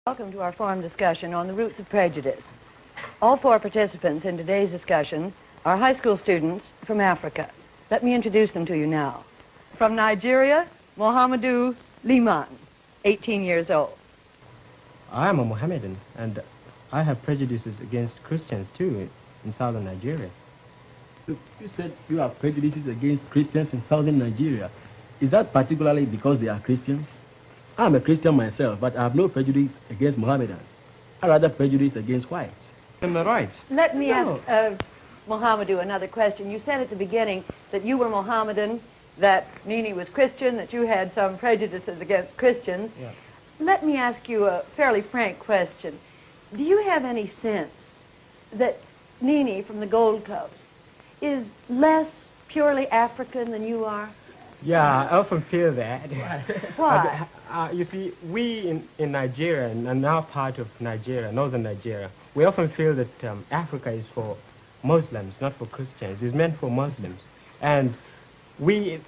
Welcome to our forum discussion on the roots of prejudice. All four participants in today's discussion are high school students from Africa. Let me introduce them to you now. From Nigeria, Mohamedou Liman, 18 years old. I am a Mohammedan, and I have prejudices against Christians too in southern Nigeria. You said you have prejudices against Christians in southern Nigeria. Is that particularly because they are Christians? I'm a Christian myself, but I have no prejudice against Mohammedans. I rather prejudice against whites. Am I right? Let me ask Mohamedou another question. You said at the beginning that you were Mohammedan, that Nini was Christian, that you had some prejudices against Christians. Yeah. Let me ask you a fairly frank question. Do you have any sense that Nini from the Gold Coast is less purely African than you are? Yeah, I often feel that. Why? You see, we in Nigeria, and now part of Nigeria, northern Nigeria, we often feel that Africa is for Muslims, not for Christians. It's meant for Muslims. And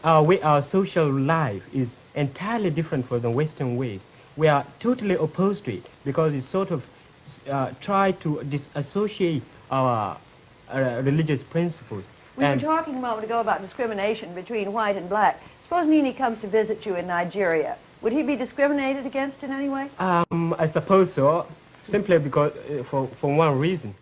our social life is entirely different from the Western ways. We are totally opposed to it because it sort of try to disassociate our religious principles. We were talking a moment ago about discrimination between white and black. Suppose Nini comes to visit you in Nigeria. Would he be discriminated against in any way? I suppose so, simply because, for one reason.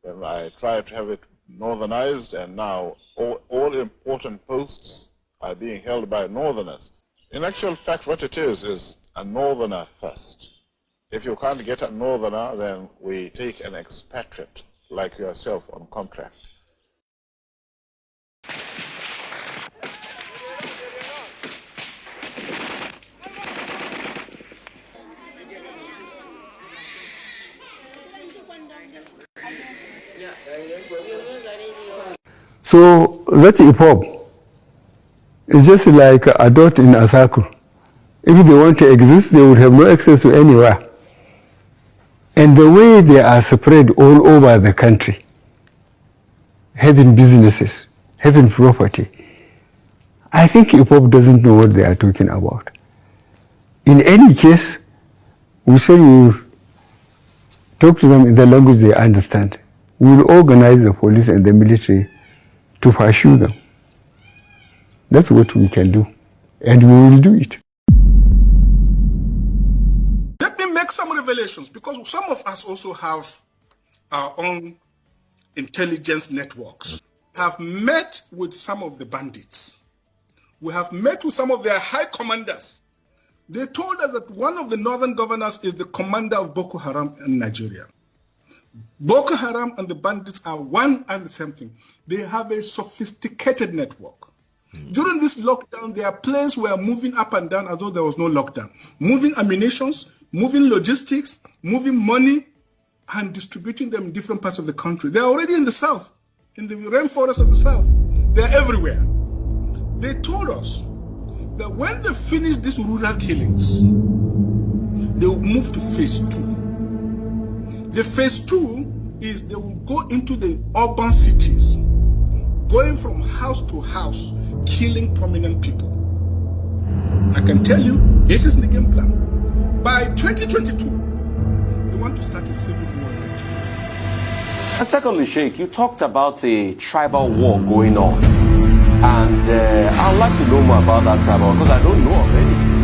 And I tried to have it northernized, and now all important posts are being held by northerners. In actual fact, what it is a northerner first. If you can't get a northerner, then we take an expatriate like yourself on contract. So that's hip hop. It's just like a dot in a circle. If they want to exist, they would have no access to anywhere. And the way they are spread all over the country, having businesses, having property, I think hip hop doesn't know what they are talking about. In any case, we say we talk to them in the language they understand. We will organize the police and the military to pursue them. That's what we can do, and we will do it. Let me make some revelations, because some of us also have our own intelligence networks. We have met with some of the bandits. We have met with some of their high commanders. They told us that one of the northern governors is the commander of Boko Haram in Nigeria. Boko Haram and the bandits are one and the same thing. They have a sophisticated network. During this lockdown, their planes were moving up and down as though there was no lockdown. Moving ammunitions, moving logistics, moving money, and distributing them in different parts of the country. They're already in the south, in the rainforests of the south. They're everywhere. They told us that when they finish these rural killings, they will move to phase 2. The phase 2 is they will go into the urban cities, going from house to house, killing prominent people. I can tell you, this is the game plan. By 2022, they want to start a civil war in Nigeria. And secondly, Sheikh, you talked about a tribal war going on. And I'd like to know more about that tribal, because I don't know of any.